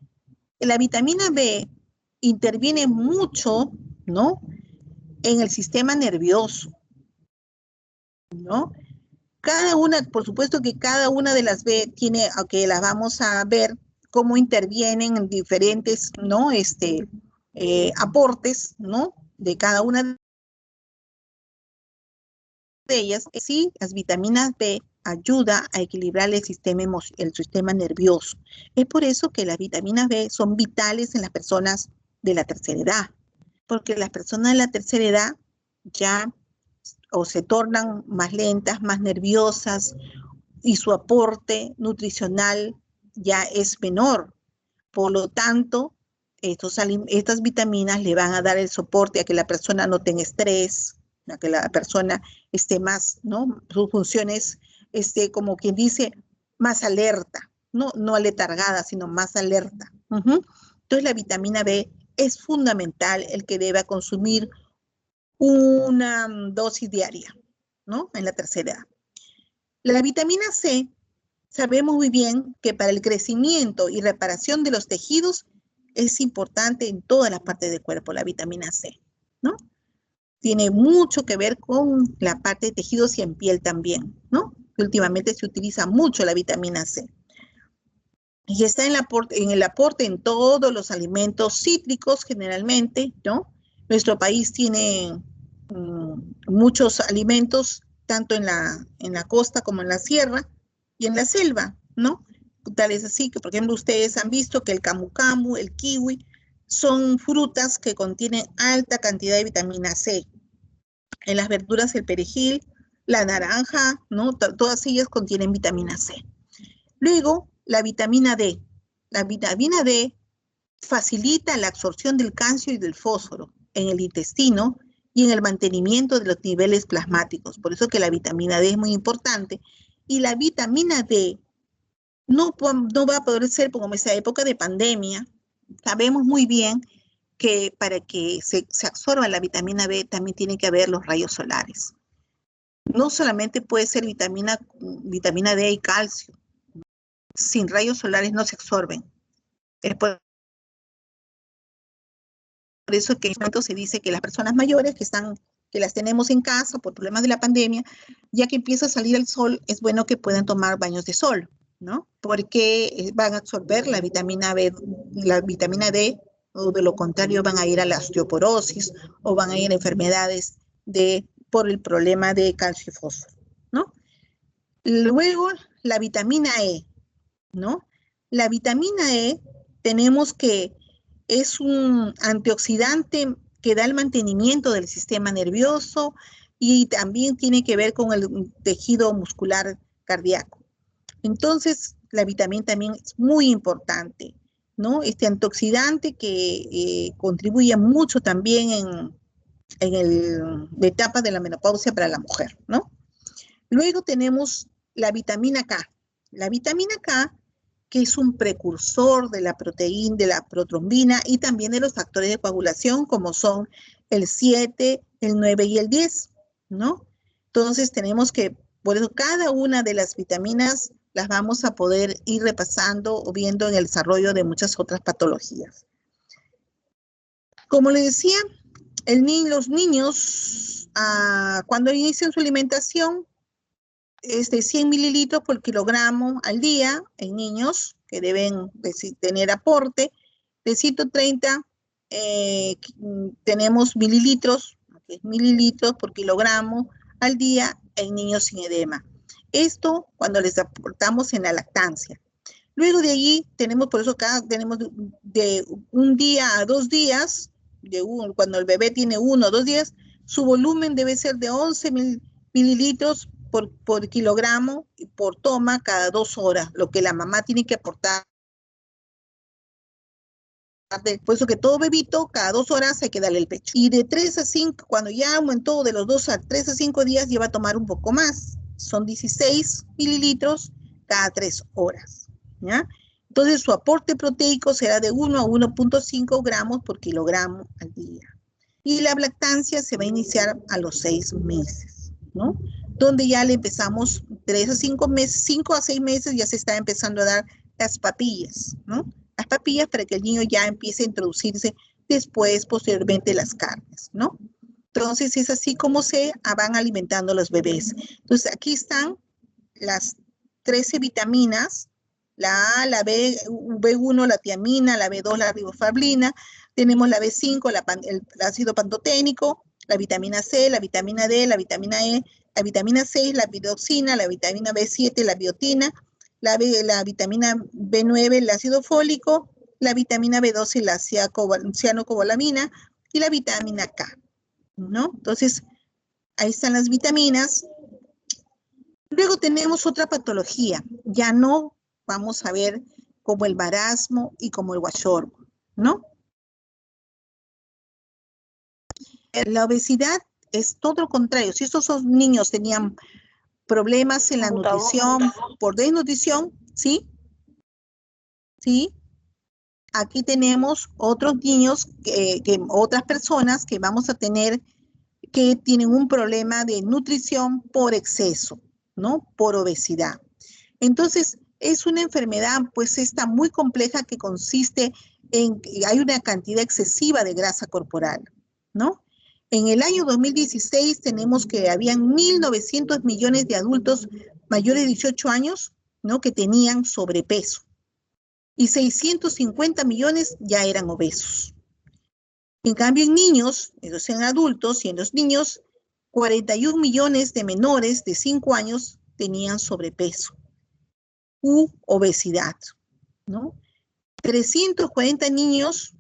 la vitamina B interviene mucho, ¿no? En el sistema nervioso, ¿no? Cada una, por supuesto que cada una de las B tiene, aunque las vamos a ver cómo intervienen en diferentes, ¿no? Aportes, ¿no? De cada una de ellas. Sí, las vitaminas B ayuda a equilibrar el sistema nervioso. Es por eso que las vitaminas B son vitales en las personas de la tercera edad, porque las personas de la tercera edad ya o se tornan más lentas, más nerviosas, y su aporte nutricional ya es menor. Por lo tanto, estas vitaminas le van a dar el soporte a que la persona no tenga estrés, a que la persona esté más, ¿no? Sus funciones esté, como quien dice, más alerta, no aletargada, sino más alerta. Entonces, la vitamina B es fundamental el que deba consumir una dosis diaria, ¿no? En la tercera edad. La vitamina C, sabemos muy bien que para el crecimiento y reparación de los tejidos es importante en todas las partes del cuerpo, la vitamina C, ¿no? Tiene mucho que ver con la parte de tejidos y en piel también, ¿no? Últimamente se utiliza mucho la vitamina C. Y está en el aporte en todos los alimentos cítricos generalmente, ¿no? Nuestro país tiene muchos alimentos, tanto en la costa como en la sierra y en la selva, ¿no? Tal es así que, por ejemplo, ustedes han visto que el camu camu, el kiwi, son frutas que contienen alta cantidad de vitamina C. En las verduras, el perejil, la naranja, ¿no? Todas ellas contienen vitamina C. Luego, la vitamina D. La vitamina D facilita la absorción del calcio y del fósforo en el intestino y en el mantenimiento de los niveles plasmáticos. Por eso que la vitamina D es muy importante. Y la vitamina D no va a poder ser, como en esa época de pandemia, sabemos muy bien que para que se absorba la vitamina B también tiene que haber los rayos solares. No solamente puede ser vitamina D y calcio. Sin rayos solares no se absorben. Es por eso que en este momento se dice que las personas mayores que las tenemos en casa por problemas de la pandemia, ya que empieza a salir el sol, es bueno que puedan tomar baños de sol, ¿no? Porque van a absorber la vitamina B, la vitamina D, o de lo contrario van a ir a la osteoporosis o van a ir a enfermedades por el problema de calcio y fósforo, ¿no? Luego, la vitamina E, ¿no? La vitamina E tenemos que es un antioxidante que da el mantenimiento del sistema nervioso y también tiene que ver con el tejido muscular cardíaco. Entonces, la vitamina también es muy importante, ¿no? Este antioxidante que contribuye mucho también en la etapa de la menopausia para la mujer, ¿no? Luego tenemos la vitamina K. La vitamina K, que es un precursor de la proteína, de la protrombina y también de los factores de coagulación, como son el 7, el 9 y el 10, ¿no? Entonces tenemos que, por eso cada una de las vitaminas las vamos a poder ir repasando o viendo en el desarrollo de muchas otras patologías. Como les decía, los niños, cuando inician su alimentación, 100 mililitros por kilogramo al día en niños que deben tener aporte. De 130 tenemos mililitros por kilogramo al día en niños sin edema. Esto cuando les aportamos en la lactancia. Luego de allí tenemos, por eso acá tenemos de 1 día a 2 días, cuando el bebé tiene 1 o 2 días, su volumen debe ser de 11 mililitros por kilogramo y por toma cada 2 horas, lo que la mamá tiene que aportar. Por eso que todo bebito, cada 2 horas hay que darle el pecho. Y de 3 a 5, cuando ya aumentó de los 2 a 3 a 5 días, ya va a tomar un poco más. Son 16 mililitros cada 3 horas, ¿ya? Entonces su aporte proteico será de 1 a 1.5 gramos por kilogramo al día. Y la lactancia se va a iniciar a los 6 meses, ¿no? Donde ya le empezamos 3 a 5 meses, 5 a 6 meses ya se está empezando a dar las papillas, ¿no? Las papillas para que el niño ya empiece a introducirse después, posteriormente, las carnes, ¿no? Entonces es así como se van alimentando los bebés. Entonces aquí están las 13 vitaminas, la A, la B, B1, la tiamina, la B2, la ribofablina, tenemos la B5, el ácido pantoténico, la vitamina C, la vitamina D, la vitamina E, la vitamina 6, la piroxina, la vitamina B7, la biotina, la vitamina B9, el ácido fólico, la vitamina B12, la cianocobalamina y la vitamina K, ¿no? Entonces, Ahí están las vitaminas. Luego tenemos otra patología. Ya no vamos a ver como el marasmo y como el kwashiorkor, ¿no? La obesidad es todo lo contrario. Si estos niños tenían problemas en la nutrición, por desnutrición, ¿sí? ¿Sí? Aquí tenemos otros niños, otras personas que vamos a tener que tienen un problema de nutrición por exceso, ¿no? Por obesidad. Entonces, es una enfermedad, pues, esta muy compleja que consiste en que hay una cantidad excesiva de grasa corporal, ¿no? En el año 2016 tenemos que habían 1.900 millones de adultos mayores de 18 años, ¿no? Que tenían sobrepeso. Y 650 millones ya eran obesos. En cambio, en niños, ellos en adultos y en los niños, 41 millones de menores de 5 años tenían sobrepeso u obesidad, ¿no? 340 niños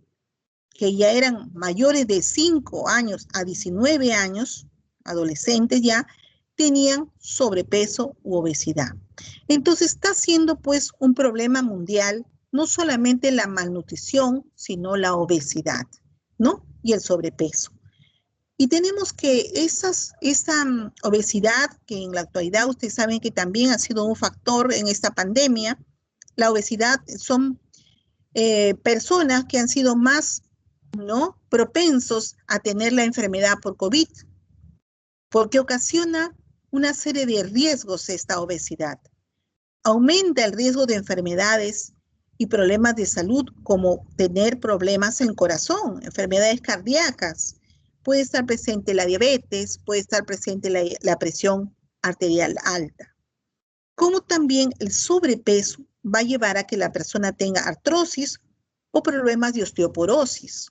que ya eran mayores de 5 años a 19 años, adolescentes ya, tenían sobrepeso u obesidad. Entonces está siendo pues un problema mundial, no solamente la malnutrición, sino la obesidad, ¿no? Y el sobrepeso. Y tenemos que esa obesidad, que en la actualidad ustedes saben que también ha sido un factor en esta pandemia, la obesidad son personas que han sido más, ¿no?, propensos a tener la enfermedad por COVID, porque ocasiona una serie de riesgos esta obesidad. Aumenta el riesgo de enfermedades y problemas de salud, como tener problemas en el corazón, enfermedades cardíacas. Puede estar presente la diabetes, puede estar presente la presión arterial alta. Como también el sobrepeso va a llevar a que la persona tenga artrosis o problemas de osteoporosis.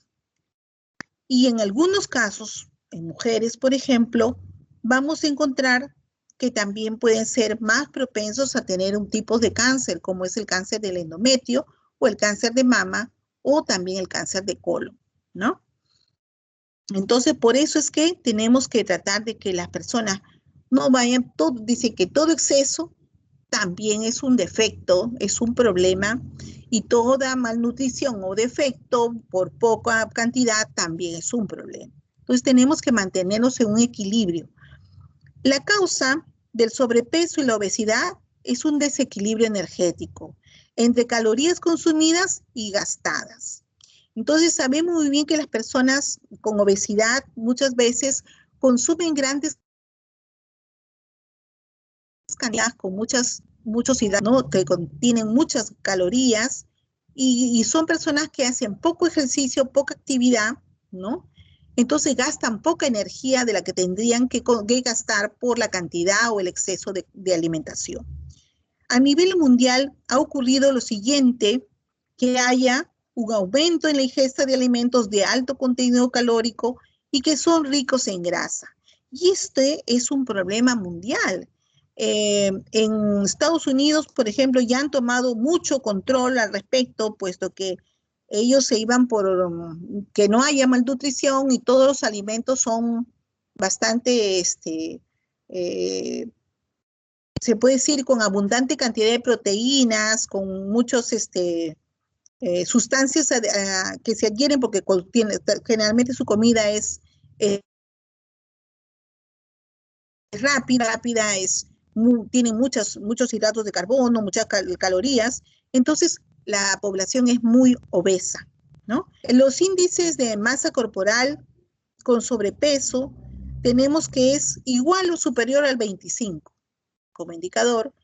Y en algunos casos, en mujeres, por ejemplo, vamos a encontrar que también pueden ser más propensos a tener un tipo de cáncer, como es el cáncer del endometrio o el cáncer de mama o también el cáncer de colon, ¿no? Entonces, por eso es que tenemos que tratar de que las personas no vayan, dice que todo exceso también es un defecto, es un problema, y toda malnutrición o defecto por poca cantidad también es un problema. Entonces tenemos que mantenernos en un equilibrio. La causa del sobrepeso y la obesidad es un desequilibrio energético entre calorías consumidas y gastadas. Entonces sabemos muy bien que las personas con obesidad muchas veces consumen grandes cantidades con muchos hidratos, ¿no?, que contienen muchas calorías, y son personas que hacen poco ejercicio, poca actividad, ¿no? Entonces gastan poca energía de la que tendrían que gastar por la cantidad o el exceso de alimentación. A nivel mundial ha ocurrido lo siguiente, que haya un aumento en la ingesta de alimentos de alto contenido calórico y que son ricos en grasa. Y este es un problema mundial. En Estados Unidos, por ejemplo, ya han tomado mucho control al respecto, puesto que ellos se iban por que no haya malnutrición y todos los alimentos son bastante, se puede decir, con abundante cantidad de proteínas, con muchos sustancias que se adhieren porque generalmente su comida es rápida, tiene muchos hidratos de carbono, muchas calorías. Entonces la población es muy obesa, ¿no? Los índices de masa corporal con sobrepeso tenemos que es igual o superior al 25 como indicador,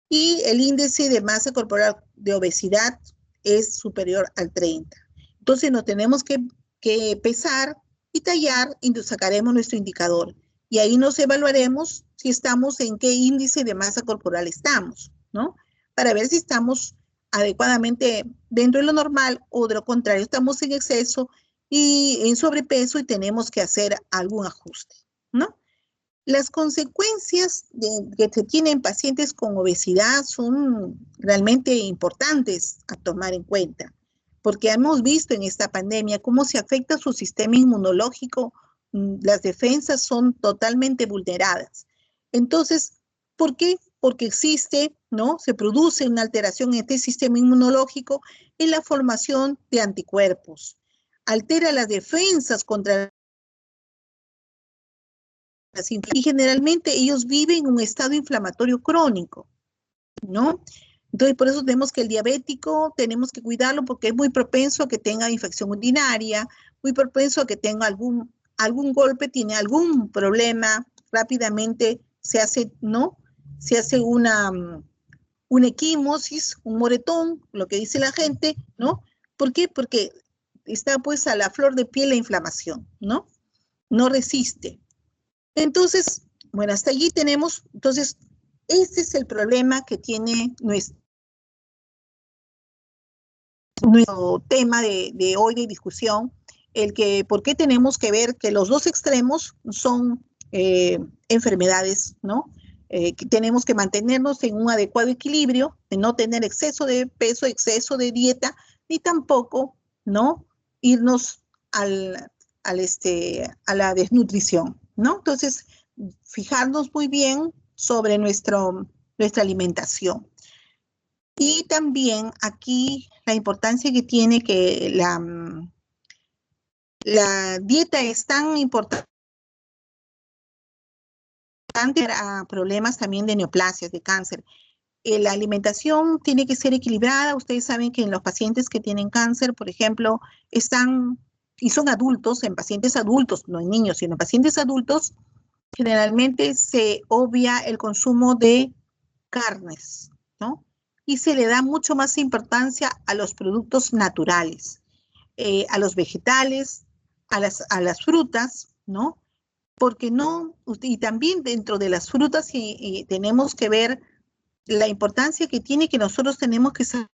y el índice de masa corporal de obesidad es superior al 30. Entonces nos tenemos que pesar y tallar y nos sacaremos nuestro indicador. Y ahí nos evaluaremos si estamos en qué índice de masa corporal estamos, ¿no? Para ver si estamos adecuadamente dentro de lo normal o de lo contrario, estamos en exceso y en sobrepeso y tenemos que hacer algún ajuste, ¿no? Las consecuencias que se tienen pacientes con obesidad son realmente importantes a tomar en cuenta, porque hemos visto en esta pandemia cómo se afecta su sistema inmunológico las defensas son totalmente vulneradas. Entonces, ¿por qué? Porque existe, ¿no? Se produce una alteración en este sistema inmunológico en la formación de anticuerpos. Altera las defensas contra las infecciones y generalmente ellos viven en un estado inflamatorio crónico, ¿no? Entonces, por eso tenemos que el diabético, tenemos que cuidarlo porque es muy propenso a que tenga infección urinaria, muy propenso a que tenga algún golpe, tiene algún problema, rápidamente se hace, ¿no? Se hace una equimosis, un moretón, lo que dice la gente, ¿no? ¿Por qué? Porque está pues a la flor de piel la inflamación, ¿no? No resiste. Entonces, bueno, hasta allí tenemos, entonces, este es el problema que tiene nuestro tema de hoy de discusión, el que por qué tenemos que ver que los dos extremos son enfermedades, ¿no? Que tenemos que mantenernos en un adecuado equilibrio, de no tener exceso de peso, exceso de dieta, ni tampoco, ¿no? Irnos a la desnutrición, ¿no? Entonces, fijarnos muy bien sobre nuestra alimentación. Y también aquí la importancia que tiene que la dieta es tan importante para problemas también de neoplasias, de cáncer. La alimentación tiene que ser equilibrada. Ustedes saben que en los pacientes que tienen cáncer, por ejemplo, y son adultos, en pacientes adultos, no en niños, sino en pacientes adultos, generalmente se obvia el consumo de carnes, ¿no? Y se le da mucho más importancia a los productos naturales, a los vegetales, a las frutas, ¿no? Porque no, y también dentro de las frutas y tenemos que ver la importancia que tiene que nosotros tenemos que saber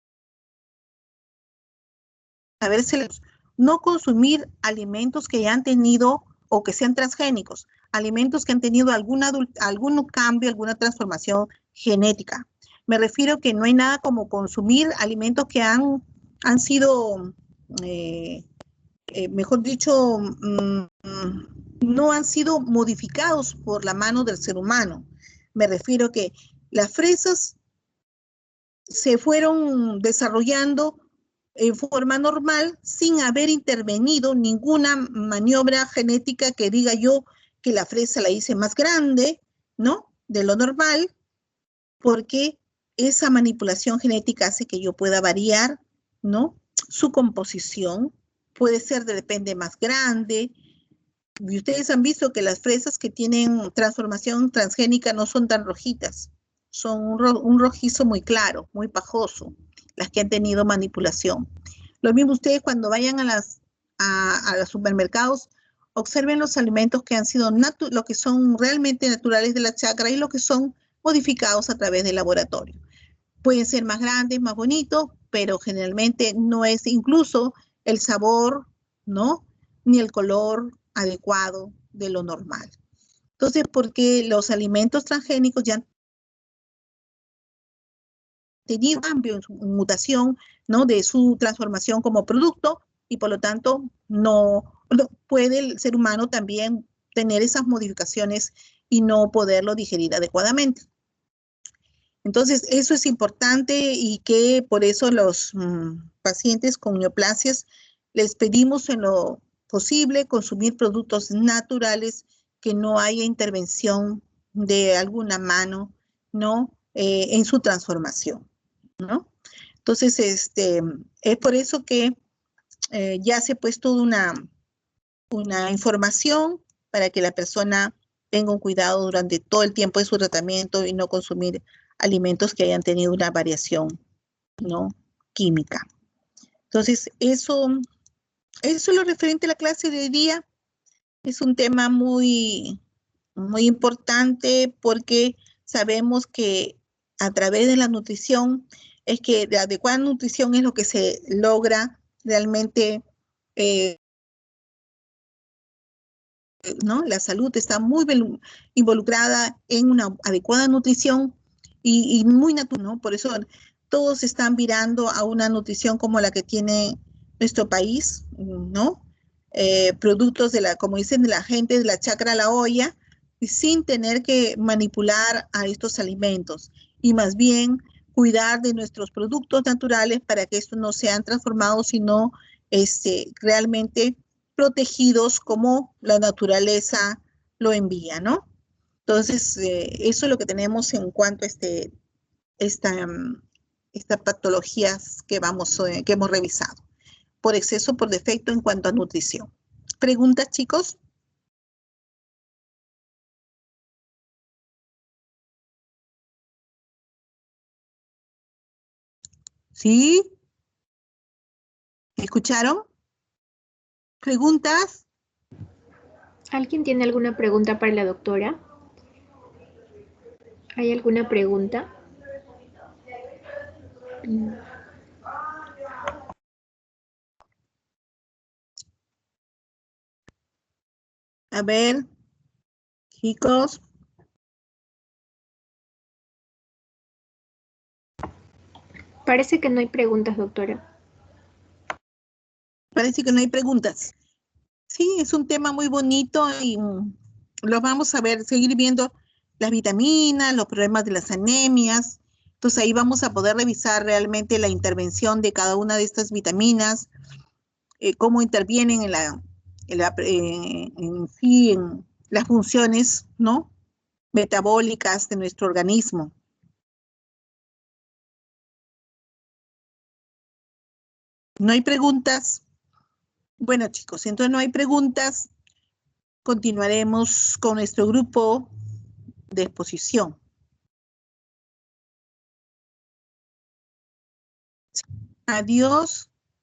no consumir alimentos que ya han tenido o que sean transgénicos, alimentos que han tenido algún cambio, alguna transformación genética. Me refiero que no hay nada como consumir alimentos que han sido, mejor dicho, no han sido modificados por la mano del ser humano. Me refiero que las fresas se fueron desarrollando en forma normal sin haber intervenido ninguna maniobra genética que diga yo que la fresa la hice más grande, ¿no? De lo normal, porque esa manipulación genética hace que yo pueda variar, ¿no? Su composición puede ser de repente más grande. Y ustedes han visto que las fresas que tienen transformación transgénica no son tan rojitas, son un rojizo muy claro, muy pajoso, las que han tenido manipulación. Lo mismo ustedes cuando vayan a los supermercados, observen los alimentos que han sido lo que son realmente naturales de la chacra y lo que son modificados a través del laboratorio. Pueden ser más grandes, más bonitos, pero generalmente no es incluso el sabor, ¿no? Ni el color adecuado de lo normal. Entonces, porque los alimentos transgénicos ya han tenido cambio en su mutación, ¿no? De su transformación como producto y por lo tanto no puede el ser humano también tener esas modificaciones y no poderlo digerir adecuadamente. Entonces, eso es importante y que por eso los pacientes con neoplasias les pedimos en lo posible consumir productos naturales, que no haya intervención de alguna mano, ¿no? En su transformación, ¿no? Entonces, es por eso que ya se ha puesto una información para que la persona tenga un cuidado durante todo el tiempo de su tratamiento y no consumir alimentos que hayan tenido una variación, ¿no? Química. Entonces, eso es lo referente a la clase de hoy día. Es un tema muy, muy importante porque sabemos que a través de la nutrición es que la adecuada nutrición es lo que se logra realmente, ¿no? La salud está muy involucrada en una adecuada nutrición y muy natural, ¿no? Por eso todos están virando a una nutrición como la que tiene nuestro país, ¿no? productos de la, como dicen la gente, de la chacra a la olla, sin tener que manipular a estos alimentos y más bien cuidar de nuestros productos naturales para que estos no sean transformados, sino realmente protegidos como la naturaleza lo envía, ¿no? Entonces, eso es lo que tenemos en cuanto a estas patologías que hemos revisado. Por exceso, por defecto en cuanto a nutrición. ¿Preguntas, chicos? ¿Sí? ¿Escucharon? ¿Preguntas? ¿Alguien tiene alguna pregunta para la doctora? ¿Hay alguna pregunta? A ver, chicos. Parece que no hay preguntas, doctora. Parece que no hay preguntas. Sí, es un tema muy bonito y lo vamos a ver, seguir viendo las vitaminas, los problemas de las anemias. Entonces ahí vamos a poder revisar realmente la intervención de cada una de estas vitaminas, cómo intervienen en las funciones, ¿no? Metabólicas de nuestro organismo. ¿No hay preguntas? Bueno, chicos, entonces no hay preguntas. Continuaremos con nuestro grupo de exposición. Adiós.